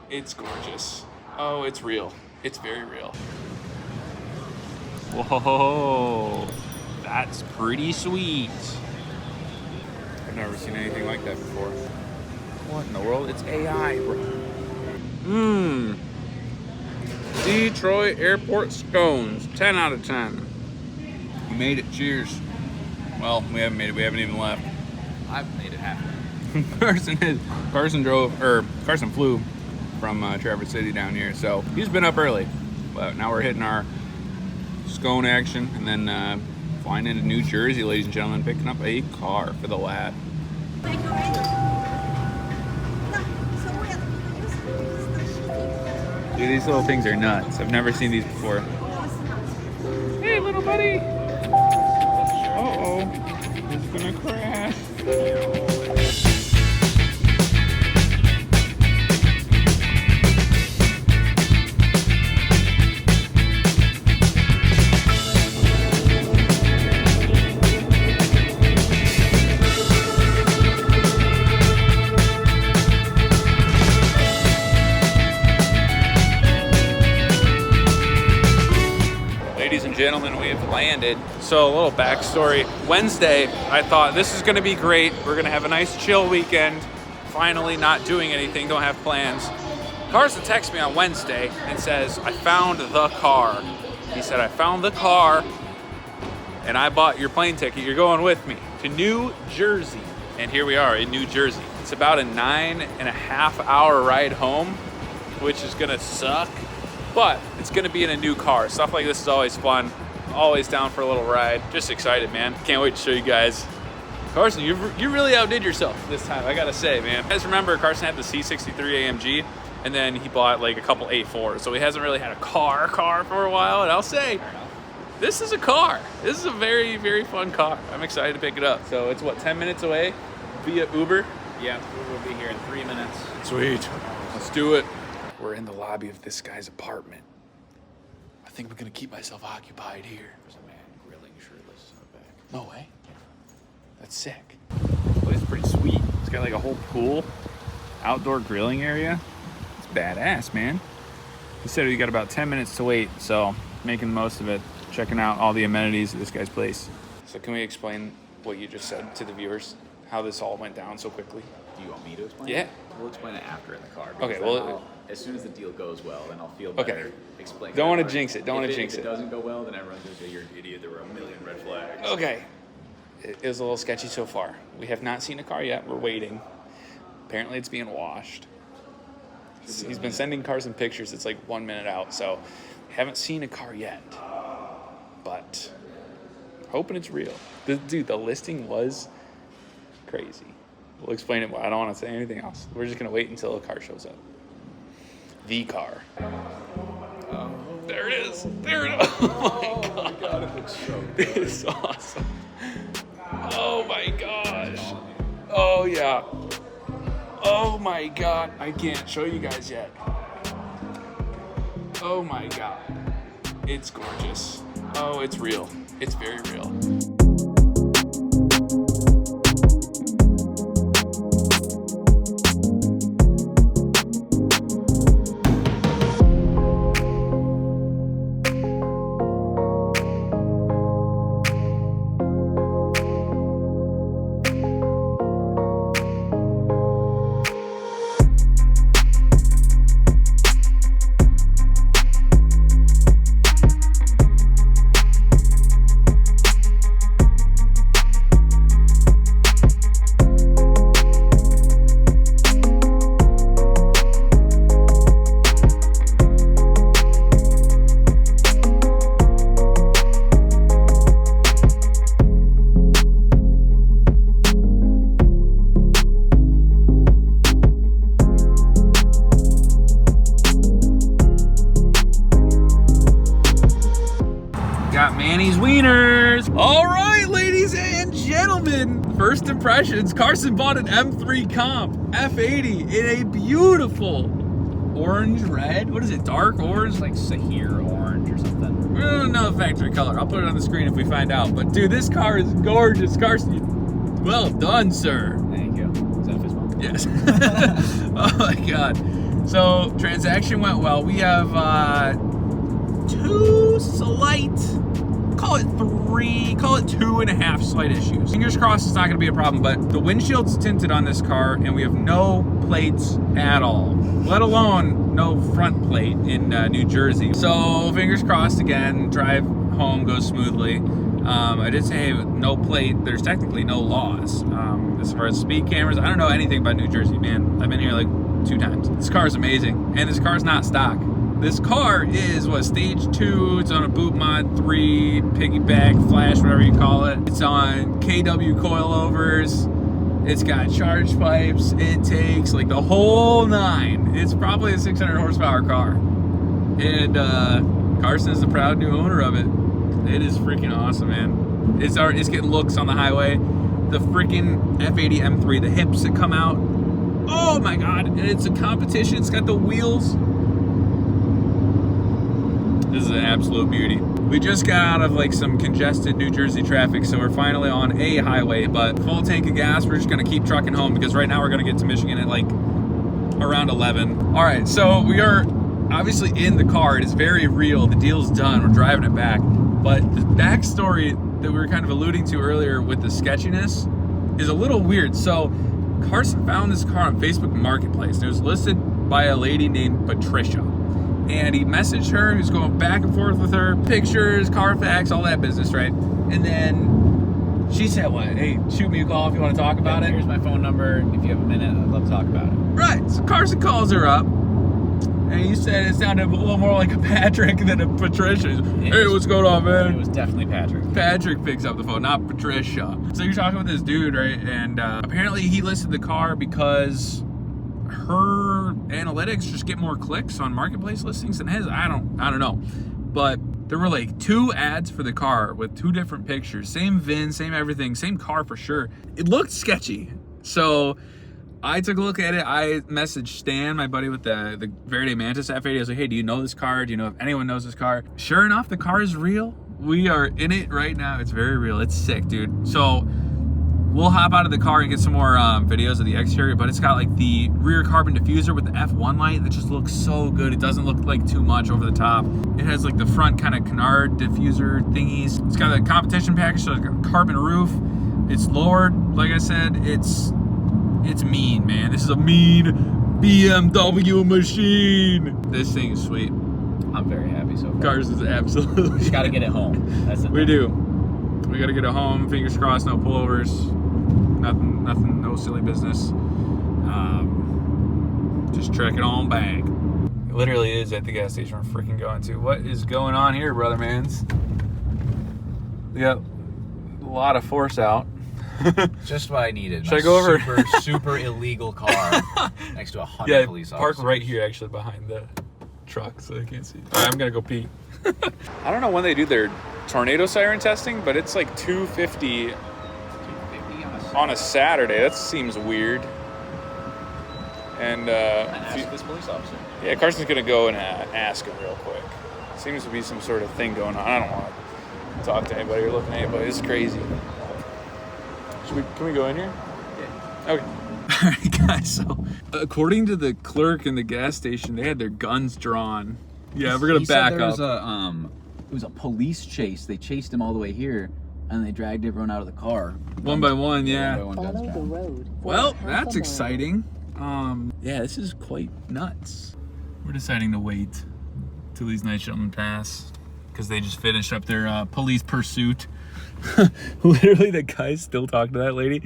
It's gorgeous. Oh, it's real. It's very real. Whoa, that's pretty sweet. I've never seen anything like that before. What in the world? It's AI, bro. Detroit Airport scones. 10 out of 10. We made it. Cheers. Well, we haven't made it. We haven't even left. I've made it halfway. Carson flew from Traverse City down here, so he's been up early. But now we're hitting our scone action and then flying into New Jersey, ladies and gentlemen, picking up a car for the lad. Dude, these little things are nuts. I've never seen these before. Hey, little buddy. Uh-oh. He's gonna crash. Ladies and gentlemen, we have landed. So a little backstory. Wednesday, I thought this is gonna be great. We're gonna have a nice chill weekend. Finally not doing anything, don't have plans. Carson texts me on Wednesday and says, I found the car. He said, I found the car and I bought your plane ticket. You're going with me to New Jersey. And here we are in New Jersey. It's about a 9.5-hour ride home, which is gonna suck. But it's gonna be in a new car. Stuff like this is always fun. Always down for a little ride. Just excited, man. Can't wait to show you guys. Carson, you really outdid yourself this time, I gotta say, man. You guys remember Carson had the C63 AMG, and then he bought like a couple A4s. So he hasn't really had a car for a while. And I'll say, this is a car. This is a very, very fun car. I'm excited to pick it up. So it's what, 10 minutes away via Uber? Yeah, we'll be here in 3 minutes. Sweet. Let's do it. We're in the lobby of this guy's apartment. I think I'm gonna keep myself occupied here. There's a man grilling shirtless in the back. No way. That's sick. Well, it's pretty sweet. It's got like a whole pool, outdoor grilling area. It's badass, man. He said we got about 10 minutes to wait, so making the most of it, checking out all the amenities of this guy's place. So can we explain what you just said to the viewers? How this all went down so quickly? Do you want me to explain Yeah. it? We'll explain it after in the car. Okay, because well, as soon as the deal goes well, then I'll feel better. Okay. Explain. Don't want to jinx it. Don't want to jinx If it. it doesn't go well, then everyone's gonna say you're an idiot. There were a million red flags. Okay. It was a little sketchy so far. We have not seen a car yet. We're waiting. Apparently it's being washed. He's been sending Carson pictures. It's like 1 minute out, so haven't seen a car yet. But hoping it's real. Dude, the listing was crazy. We'll explain it more. I don't want to say anything else. We're just gonna wait until the car shows up. The car. There it is. There it is. Oh my god. It looks so good. It's awesome. Oh my gosh. Oh yeah. Oh my god. I can't show you guys yet. Oh my god. It's gorgeous. Oh, it's real. It's very real. Manny's Wieners. All right, ladies and gentlemen. First impressions, Carson bought an M3 Comp F80 in a beautiful orange red. What is it, dark orange? Like Sahir orange or something. We don't know the factory color. I'll put it on the screen if we find out. But dude, this car is gorgeous. Carson, well done, sir. Thank you. Is that a fist bump? Yes. Oh my God. So transaction went well. We have two slight, call it 2.5 slight issues. Fingers crossed it's not gonna be a problem, but the windshield's tinted on this car and we have no plates at all, let alone no front plate in New Jersey. So fingers crossed again, drive home goes smoothly. I did say, hey, no plate, there's technically no laws. As far as speed cameras, I don't know anything about New Jersey, man. I've been here like 2 times. This car is amazing, and this car is not stock. This car is, what, stage 2, it's on a boot mod 3, piggyback, flash, whatever you call it. It's on KW coilovers, it's got charge pipes, it takes like the whole 9. It's probably a 600 horsepower car. And Carson is the proud new owner of it. It is freaking awesome, man. It's getting looks on the highway. The freaking F80 M3, the hips that come out. Oh my God, and it's a competition. It's got the wheels. This is an absolute beauty. We just got out of like some congested New Jersey traffic, so we're finally on a highway, but full tank of gas. We're just gonna keep trucking home because right now we're gonna get to Michigan at like around 11. All right, so we are obviously in the car. It is very real. The deal's done. We're driving it back. But the backstory that we were kind of alluding to earlier with the sketchiness is a little weird. So Carson found this car on Facebook Marketplace. It was listed by a lady named Patricia. And he messaged her, he was going back and forth with her, pictures, Carfax, all that business, right? And then she said, what, hey, shoot me a call if you want to talk about it. Here's my phone number. If you have a minute, I'd love to talk about it. Right, so Carson calls her up. And you said it sounded a little more like a Patrick than a Patricia. Hey, what's going on, man? It was definitely Patrick. Patrick picks up the phone, not Patricia. So you're talking with this dude, right? And apparently he listed the car because her analytics just get more clicks on marketplace listings than his. I don't know. But there were like 2 ads for the car with 2 different pictures. Same VIN, same everything, same car for sure. It looked sketchy. So I took a look at it. I messaged Stan, my buddy with the Verde Mantis F80. I was like, hey, do you know this car? Do you know if anyone knows this car? Sure enough, the car is real. We are in it right now. It's very real. It's sick, dude. So we'll hop out of the car and get some more videos of the exterior, but it's got like the rear carbon diffuser with the F1 light that just looks so good. It doesn't look like too much over the top. It has like the front kind of canard diffuser thingies. It's got a competition package, so it's got a carbon roof. It's lowered, like I said. It's mean, man. This is a mean BMW machine. This thing is sweet. I'm very happy so far. Cars is absolutely. Just gotta get it home. That's the We thing. do. We gotta get it home. Fingers crossed, no pullovers. Nothing, no silly business. Just trek it on back. It literally is at the gas station we're freaking going to. What is going on here, brother mans? We got a lot of force out. Just what I needed. Should I go over? Super illegal car next to 100 police officers. Park right here, actually, behind the truck, so they can't see. All right, I'm gonna go pee. I don't know when they do their tornado siren testing, but it's like 250 on a Saturday. That seems weird. And Ask this police officer. yeah, Carson's gonna go and ask him real quick. Seems to be some sort of thing going on. I don't want to talk to anybody or look at anybody. It's crazy. Can we go in here? Yeah. Okay. All right, guys. So, according to the clerk in the gas station, they had their guns drawn. Yeah, we're gonna back up. It was a police chase. They chased him all the way here, and they dragged everyone out of the car. One by one, yeah. One by one, guns Follow the drawn. road. for Well, half a that's mile. exciting. Yeah, this is quite nuts. We're deciding to wait till these night gentlemen pass because they just finished up their police pursuit. Literally, the guy's still talking to that lady.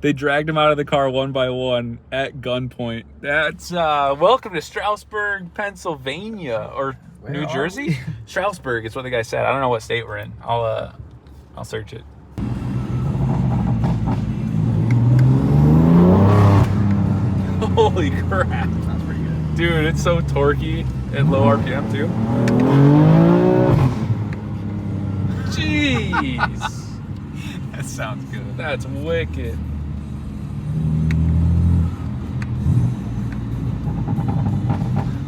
They dragged him out of the car one by one at gunpoint. That's welcome to Stroudsburg, Pennsylvania, or New Jersey. Stroudsburg is what the guy said. I don't know what state we're in. I'll search it. Holy crap! Sounds pretty good. Dude, it's so torquey at low RPM too. Jeez! That sounds good. That's wicked.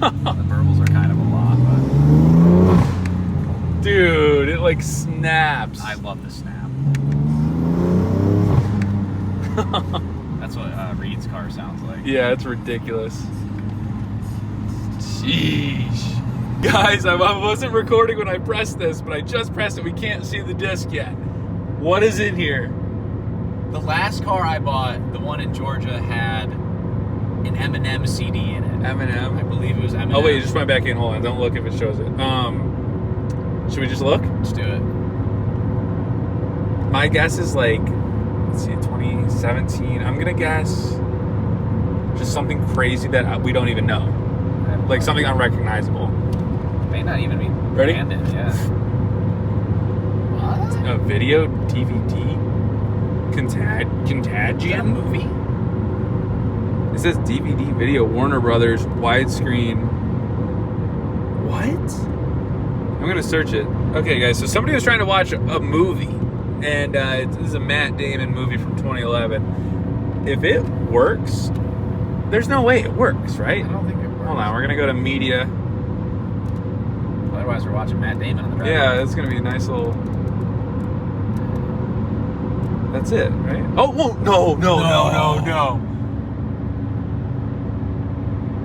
The burbles are kind of a lot, but Dude, it like snaps. I love the snap. That's what Reed's car sounds like. Yeah, it's ridiculous. Sheesh. Guys, I wasn't recording when I pressed this, but I just pressed it. We can't see the disc yet. What is in here? The last car I bought, the one in Georgia, had an Eminem CD in it. Eminem? I believe it was Eminem. Oh wait, it just went back in. Hold on, don't look if it shows it. Should we just look? Let's do it. My guess is like, let's see, 2017. I'm gonna guess just something crazy that we don't even know. Like something unrecognizable. May not even be Ready? branded, yeah. What? A video DVD? Contagion? Movie? It says DVD video, Warner Brothers, widescreen. What? I'm gonna search it. Okay, guys, so somebody was trying to watch a movie, and this is a Matt Damon movie from 2011. If it works, there's no way it works, right? I don't think it works. Hold on, we're gonna go to media. Otherwise, we're watching Matt Damon on the drive. Yeah, it's gonna be a nice little. That's it, right? Oh, whoa, no.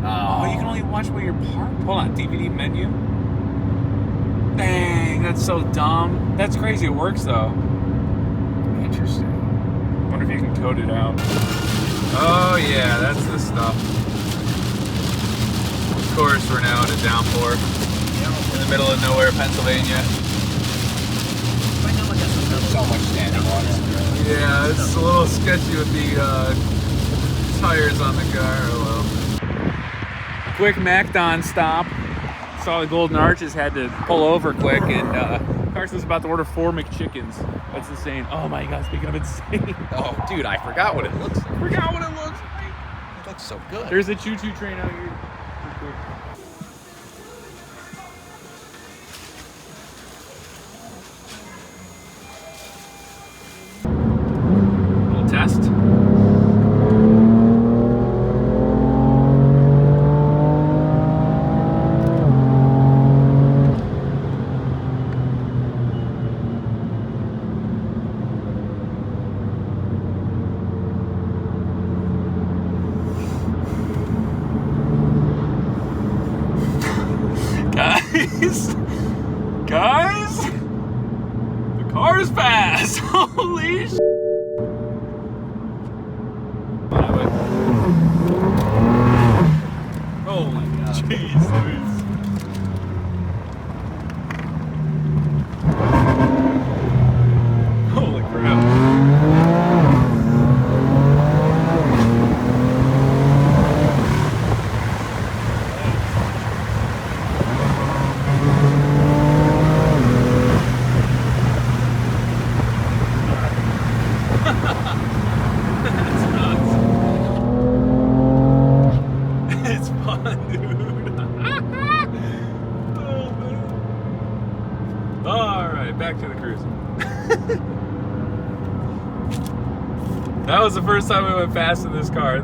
Oh, you can only watch while you're parked? Hold on, DVD menu? Dang, that's so dumb. That's crazy, it works though. Interesting. Wonder if you can code it out. Oh yeah, that's the stuff. Of course, we're now in a downpour. In the middle of nowhere, Pennsylvania. So much standing water. Yeah, it's a little sketchy with the tires on the car. Oh well. Quick MacDon stop. Saw the Golden Arches, had to pull over quick, and Carson's about to order 4 McChickens. That's insane. Oh my god, speaking of insane. Oh, dude, I forgot what it looks like. Forgot what it looks like. It looks so good. There's a choo-choo train out here. Little test. Guys, the car's fast. Holy sh! Oh my god. Jeez, Louise. Holy crap. It's fun, dude. Alright, back to the cruise. That was the first time we went fast in this car.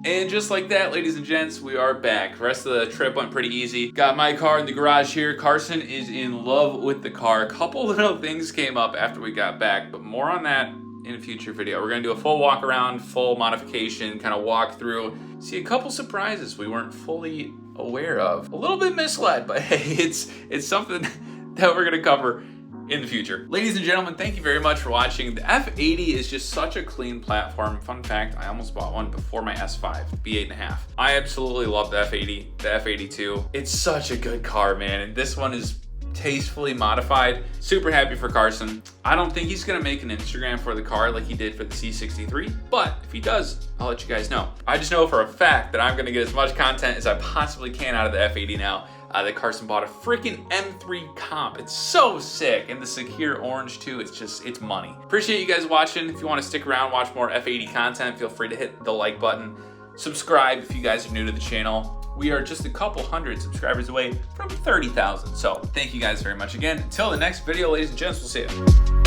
And just like that, ladies and gents, we are back. The rest of the trip went pretty easy. Got my car in the garage here. Carson is in love with the car. A couple little things came up after we got back, but more on that in a future video. We're gonna do a full walk around, full modification, kind of walk through, see a couple surprises we weren't fully aware of. A little bit misled, but hey, it's something that we're gonna cover in the future. Ladies and gentlemen, thank you very much for watching. The F80 is just such a clean platform. Fun fact, I almost bought one before my S5, B8.5. I absolutely love the F80, the F82. It's such a good car, man, and this one is tastefully modified. Super happy for Carson. I don't think he's gonna make an Instagram for the car like he did for the C63, but if he does, I'll let you guys know. I just know for a fact that I'm gonna get as much content as I possibly can out of the F80 now. That Carson bought a freaking M3 Comp. It's so sick, and the secure orange too. It's money. Appreciate you guys watching. If you want to stick around, watch more F80 content, feel free to hit the like button. Subscribe if you guys are new to the channel. We are just a couple hundred subscribers away from 30,000. So thank you guys very much again. Until the next video, ladies and gents, we'll see you.